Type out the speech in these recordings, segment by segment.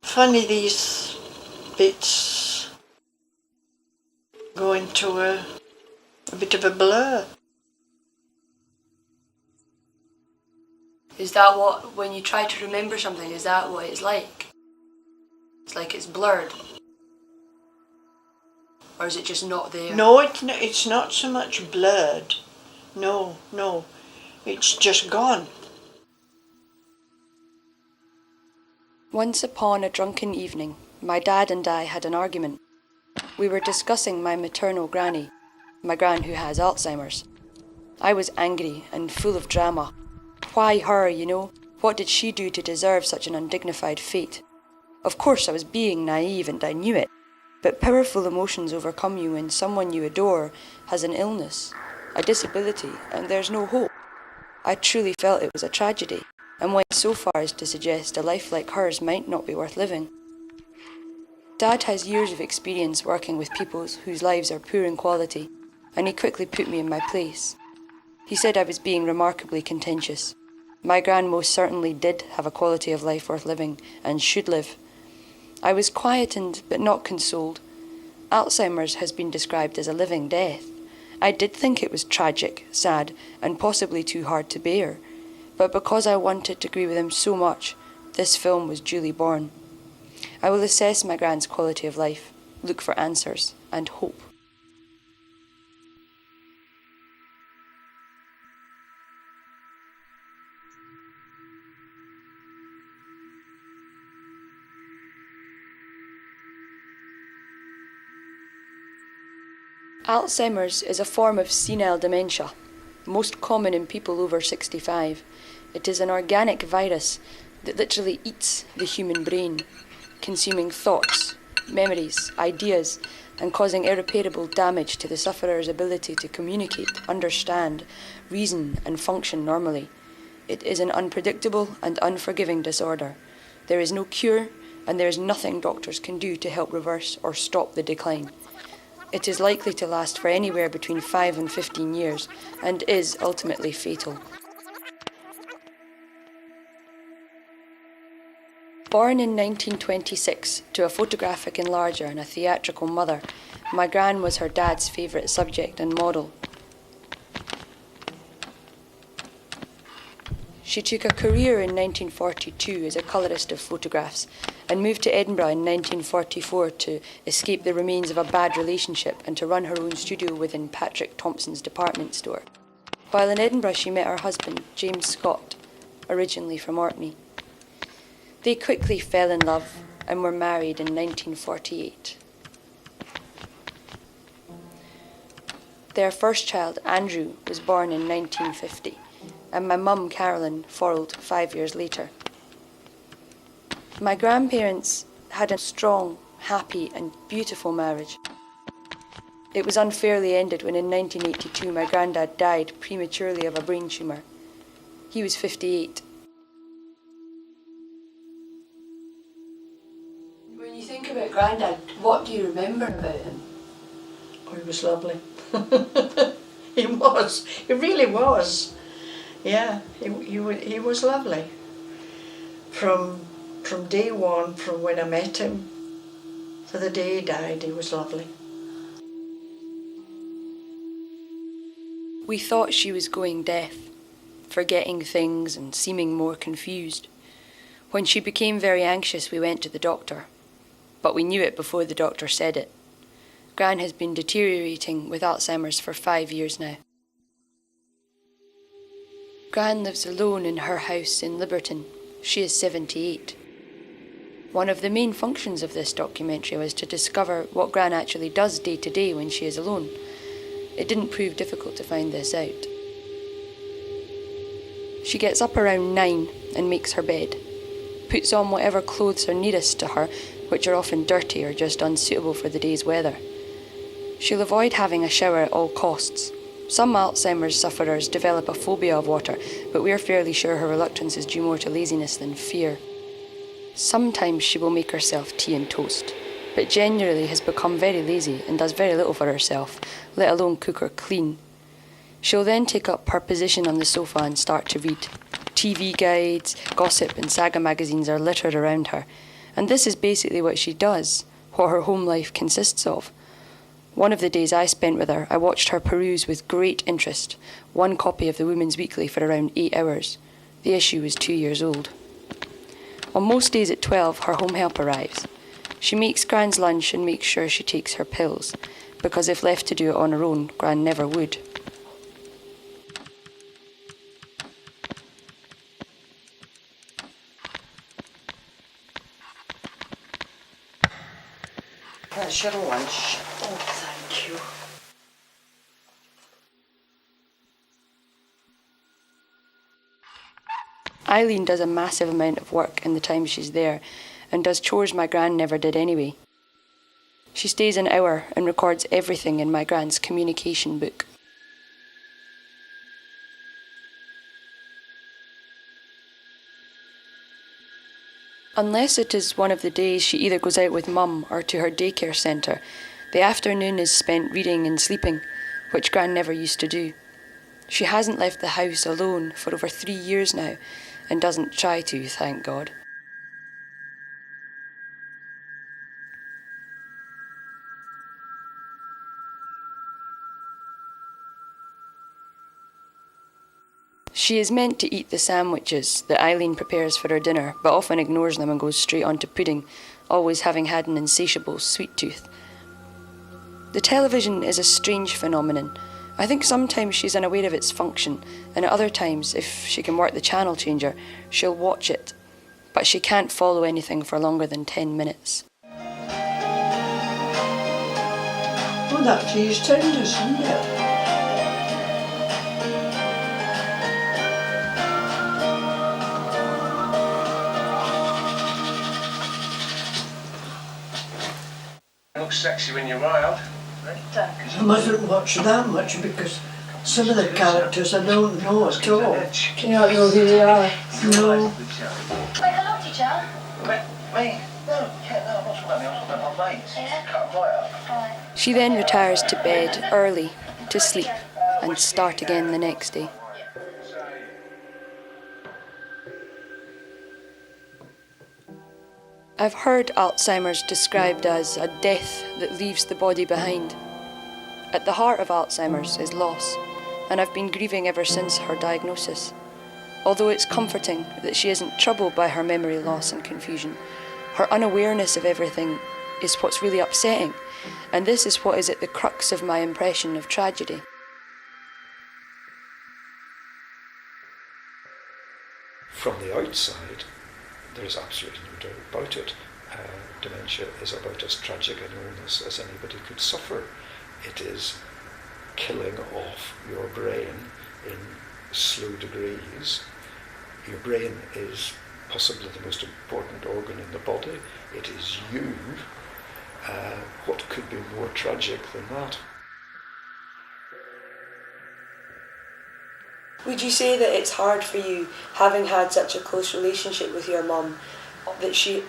Funny, these bits go into a bit of a blur. Is that what, when you try to remember something, is that what it's like? It's like it's blurred? Or is it just not there? No, it's not so much blurred. No, it's just gone. Once upon a drunken evening, my dad and I had an argument. We were discussing my maternal granny, my gran who has Alzheimer's. I was angry and full of drama. Why her, you know? What did she do to deserve such an undignified fate? Of course I was being naive and I knew it, but powerful emotions overcome you when someone you adore has an illness, a disability, and there's no hope. I truly felt it was a tragedy, and went so far as to suggest a life like hers might not be worth living. Dad has years of experience working with people whose lives are poor in quality, and he quickly put me in my place. He said I was being remarkably contentious. My gran most certainly did have a quality of life worth living, and should live. I was quietened, but not consoled. Alzheimer's has been described as a living death. I did think it was tragic, sad, and possibly too hard to bear. But because I wanted to agree with him so much, this film was duly born. I will assess my gran's quality of life, look for answers, and hope. Alzheimer's is a form of senile dementia, most common in people over 65. It is an organic virus that literally eats the human brain, consuming thoughts, memories, ideas, and causing irreparable damage to the sufferer's ability to communicate, understand, reason, and function normally. It is an unpredictable and unforgiving disorder. There is no cure, and there is nothing doctors can do to help reverse or stop the decline. It is likely to last for anywhere between 5 and 15 years, and is ultimately fatal. Born in 1926 to a photographic enlarger and a theatrical mother, my gran was her dad's favourite subject and model. She took a career in 1942 as a colourist of photographs and moved to Edinburgh in 1944 to escape the remains of a bad relationship and to run her own studio within Patrick Thompson's department store. While in Edinburgh, she met her husband, James Scott, originally from Orkney. They quickly fell in love and were married in 1948. Their first child, Andrew, was born in 1950, and my mum, Carolyn, followed 5 years later. My grandparents had a strong, happy, and beautiful marriage. It was unfairly ended when in 1982 my granddad died prematurely of a brain tumour. He was 58. When you think about Grandad, what do you remember about him? Oh, he was lovely. He was. He really was. Yeah, he was lovely. From day one, from when I met him to the day he died, he was lovely. We thought she was going deaf, forgetting things and seeming more confused. When she became very anxious, we went to the doctor. But we knew it before the doctor said it. Gran has been deteriorating with Alzheimer's for 5 years now. Gran lives alone in her house in Liberton. She is 78. One of the main functions of this documentary was to discover what Gran actually does day to day when she is alone. It didn't prove difficult to find this out. She gets up around 9 and makes her bed, puts on whatever clothes are nearest to her, which are often dirty or just unsuitable for the day's weather. She'll avoid having a shower at all costs. Some Alzheimer's sufferers develop a phobia of water, but we are fairly sure her reluctance is due more to laziness than fear. Sometimes she will make herself tea and toast, but generally has become very lazy and does very little for herself, let alone cook or clean. She'll then take up her position on the sofa and start to read. TV guides, gossip and saga magazines are littered around her, And this is basically what she does, what her home life consists of. One of the days I spent with her, I watched her peruse with great interest one copy of the Women's Weekly for around 8 hours. The issue was 2 years old. On most days at 12, her home help arrives. She makes Gran's lunch and makes sure she takes her pills, because if left to do it on her own, Gran never would. That's your lunch. Oh, thank you. Eileen does a massive amount of work in the time she's there, and does chores my Gran never did anyway. She stays an hour and records everything in my Gran's communication book. Unless it is one of the days she either goes out with Mum or to her daycare centre, the afternoon is spent reading and sleeping, which Gran never used to do. She hasn't left the house alone for over 3 years now, and doesn't try to, thank God. She is meant to eat the sandwiches that Eileen prepares for her dinner, but often ignores them and goes straight on to pudding, always having had an insatiable sweet tooth. The television is a strange phenomenon. I think sometimes she's unaware of its function, and at other times, if she can work the channel changer, she'll watch it. But she can't follow anything for longer than 10 minutes. Oh, that tea's tender, isn't it? Looks sexy when you're wild. I mustn't watch that much because some of the characters I don't know at all. Do you not know who they are? No. Wait, hello, teacher. Me? No, I'm not talking about me, I'm talking about my mates. Yeah? Cut them right up. She then retires to bed early to sleep and start again the next day. I've heard Alzheimer's described as a death that leaves the body behind. At the heart of Alzheimer's is loss, and I've been grieving ever since her diagnosis. Although it's comforting that she isn't troubled by her memory loss and confusion, her unawareness of everything is what's really upsetting, and this is what is at the crux of my impression of tragedy. From the outside, there is absolutely no doubt about it. Dementia is about as tragic an illness as anybody could suffer. It is killing off your brain in slow degrees. Your brain is possibly the most important organ in the body. It is you. What could be more tragic than that? Would you say that it's hard for you, having had such a close relationship with your mum, that she,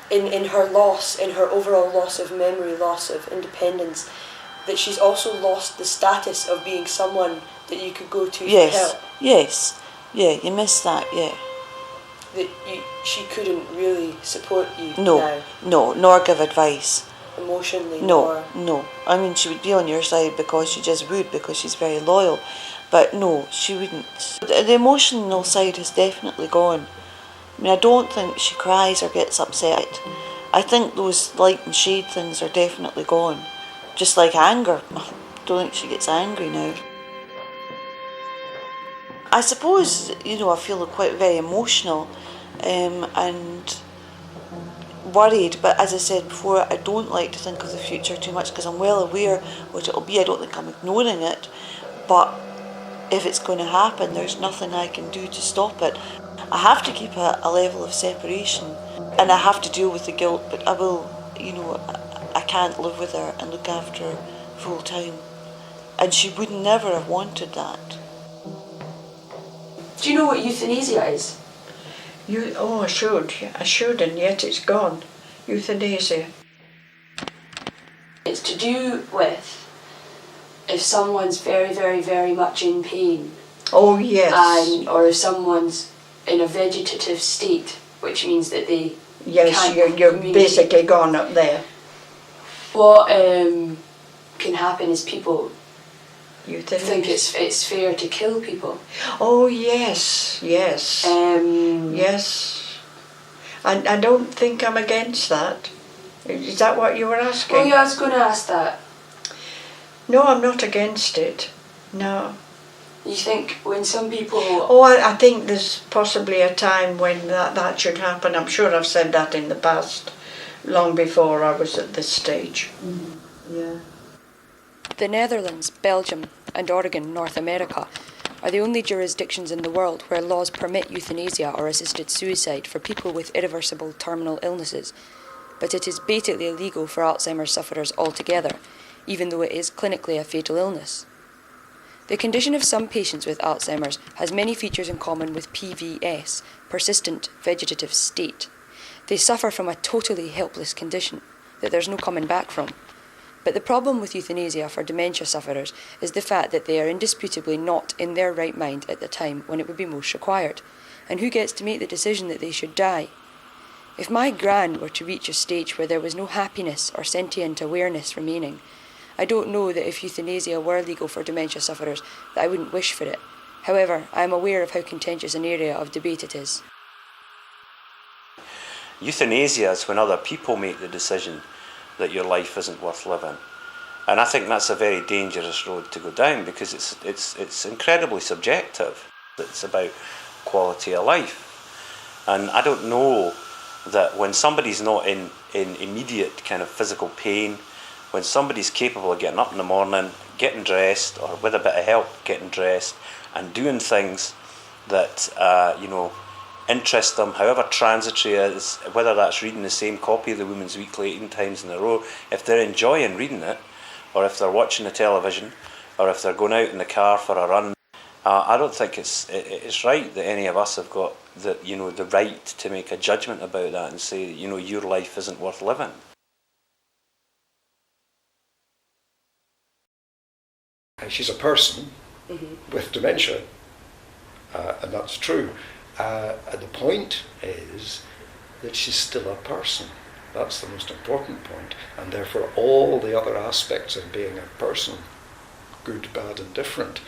in her loss, in her overall loss of memory, loss of independence, that she's also lost the status of being someone that you could go to for help? Yes, yeah, you miss that, yeah. That she couldn't really support you now? No, nor give advice. Emotionally? No. I mean, she would be on your side because she just would, because she's very loyal. But no, she wouldn't. The emotional side has definitely gone. I mean, I don't think she cries or gets upset. I think those light and shade things are definitely gone. Just like anger. I don't think she gets angry now. I suppose, I feel quite very emotional and worried, but as I said before, I don't like to think of the future too much because I'm well aware what it'll be. I don't think I'm ignoring it, but if it's going to happen, there's nothing I can do to stop it. I have to keep a level of separation, and I have to deal with the guilt, but I will, I can't live with her and look after her full time. And she would never have wanted that. Do you know what euthanasia is? I should, and yet it's gone. Euthanasia. It's to do with if someone's very, very, very much in pain. Oh, yes. Or if someone's in a vegetative state which means that they Yes, can't you're communicate. basically gone up there. What can happen is people Euthanasia. think it's fair to kill people. Oh yes, yes, yes. I don't think I'm against that. Is that what you were asking? Oh yeah, I was going to ask that. No, I'm not against it. No. You think when some people... Oh, I think there's possibly a time when that should happen. I'm sure I've said that in the past, long before I was at this stage. Yeah. The Netherlands, Belgium and Oregon, North America, are the only jurisdictions in the world where laws permit euthanasia or assisted suicide for people with irreversible terminal illnesses, but it is basically illegal for Alzheimer's sufferers altogether, even though it is clinically a fatal illness. The condition of some patients with Alzheimer's has many features in common with PVS, persistent vegetative state. They suffer from a totally helpless condition that there's no coming back from. But the problem with euthanasia for dementia sufferers is the fact that they are indisputably not in their right mind at the time when it would be most required. And who gets to make the decision that they should die? If my gran were to reach a stage where there was no happiness or sentient awareness remaining, I don't know that if euthanasia were legal for dementia sufferers that I wouldn't wish for it. However, I am aware of how contentious an area of debate it is. Euthanasia is when other people make the decision that your life isn't worth living. And I think that's a very dangerous road to go down because it's incredibly subjective. It's about quality of life. And I don't know that when somebody's not in immediate kind of physical pain, when somebody's capable of getting up in the morning, getting dressed, or with a bit of help getting dressed, and doing things that interest them, however transitory it is, whether that's reading the same copy of the Women's Weekly 18 times in a row, if they're enjoying reading it, or if they're watching the television, or if they're going out in the car for a run, I don't think it's right that any of us have got the right to make a judgment about that and say, your life isn't worth living. And she's a person with dementia, and that's true. And the point is that she's still a person. That's the most important point. And therefore all the other aspects of being a person, good, bad and different,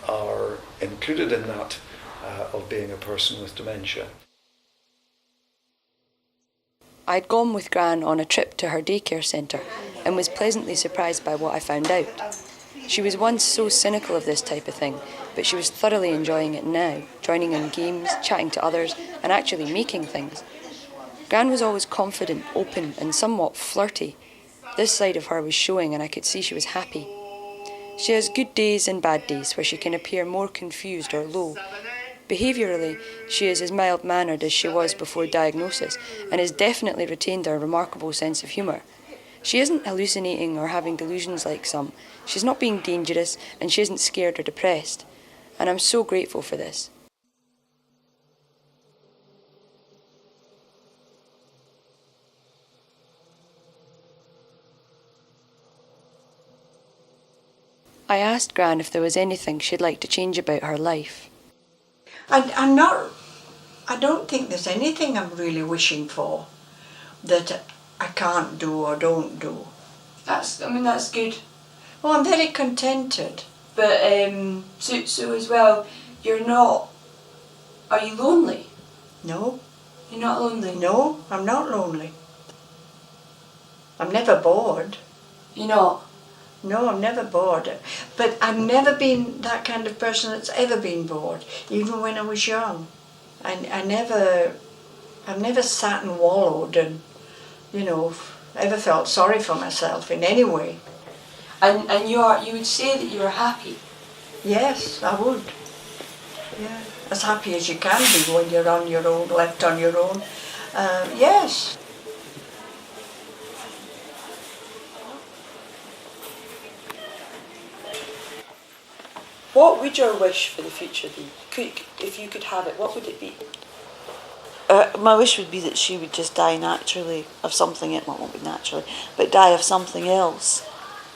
are included in that of being a person with dementia. I'd gone with Gran on a trip to her daycare centre and was pleasantly surprised by what I found out. She was once so cynical of this type of thing, but she was thoroughly enjoying it now, joining in games, chatting to others, and actually making things. Gran was always confident, open, and somewhat flirty. This side of her was showing, and I could see she was happy. She has good days and bad days where she can appear more confused or low. Behaviourally, she is as mild-mannered as she was before diagnosis, and has definitely retained her remarkable sense of humour. She isn't hallucinating or having delusions like some. She's not being dangerous, and she isn't scared or depressed. And I'm so grateful for this. I asked Gran if there was anything she'd like to change about her life. I don't think there's anything I'm really wishing for that I can't do or don't do. That's good. Oh, I'm very contented. But, so as well, are you lonely? No. You're not lonely? No, I'm not lonely. I'm never bored. You're not? No, I'm never bored. But I've never been that kind of person that's ever been bored, even when I was young. I've never sat and wallowed and, ever felt sorry for myself in any way. And you would say that you were happy? Yes, I would. Yeah, as happy as you can be when you're on your own, left on your own. Yes. What would your wish for the future be? If you could have it, what would it be? My wish would be that she would just die naturally of something, well, it won't be naturally, but die of something else.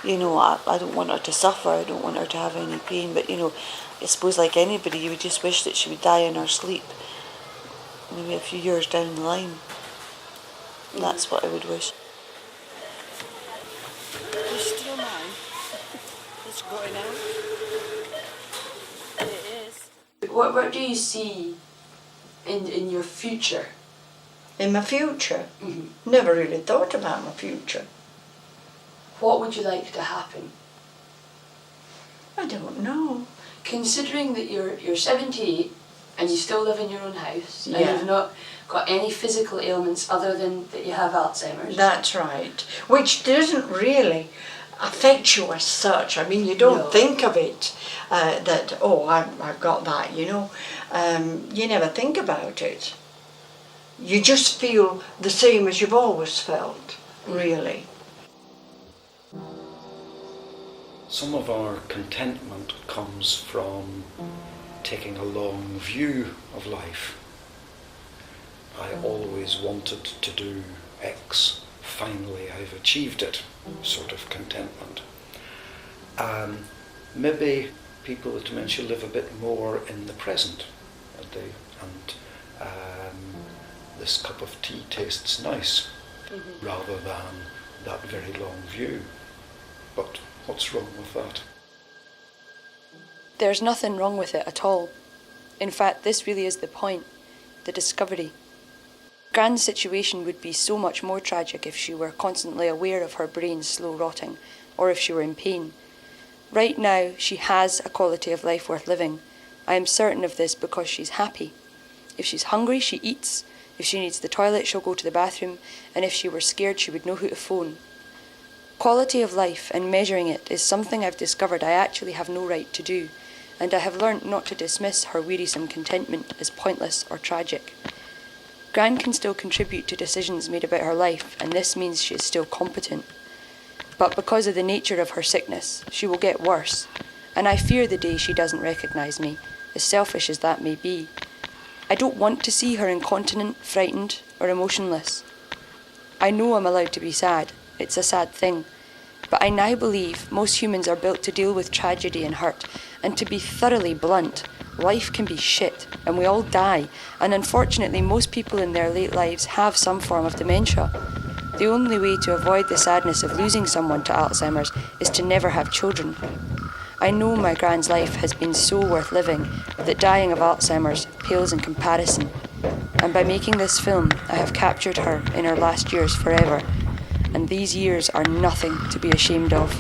I don't want her to suffer, I don't want her to have any pain, but I suppose like anybody, you would just wish that she would die in her sleep. maybe a few years down the line. That's what I would wish. There's still mine. It's going out. It is. What do you see in your future? In my future? Never really thought about my future. What would you like to happen? I don't know. Considering that you're 78 and you still live in your own house and Yeah. you've not got any physical ailments other than that you have Alzheimer's. That's right. Which doesn't really affect you as such. I mean, you don't No. think of it that, oh, I've got that, you know. You never think about it. You just feel the same as you've always felt, really. Some of our contentment comes from taking a long view of life. I always wanted to do X, finally I've achieved it, sort of contentment. Maybe people with dementia live a bit more in the present, and this cup of tea tastes nice, rather than that very long view. But what's wrong with that? There's nothing wrong with it at all. In fact, this really is the point, the discovery. Gran's situation would be so much more tragic if she were constantly aware of her brain's slow rotting, or if she were in pain. Right now, she has a quality of life worth living. I am certain of this because she's happy. If she's hungry, she eats. If she needs the toilet, she'll go to the bathroom. And if she were scared, she would know who to phone. Quality of life and measuring it is something I've discovered I actually have no right to do, and I have learnt not to dismiss her wearisome contentment as pointless or tragic. Gran can still contribute to decisions made about her life, and this means she is still competent. But because of the nature of her sickness, she will get worse, and I fear the day she doesn't recognise me, as selfish as that may be. I don't want to see her incontinent, frightened, or emotionless. I know I'm allowed to be sad. It's a sad thing. But I now believe most humans are built to deal with tragedy and hurt, and to be thoroughly blunt, life can be shit, and we all die, and unfortunately most people in their late lives have some form of dementia. The only way to avoid the sadness of losing someone to Alzheimer's is to never have children. I know my Gran's life has been so worth living that dying of Alzheimer's pales in comparison, and by making this film I have captured her in her last years forever, and these years are nothing to be ashamed of.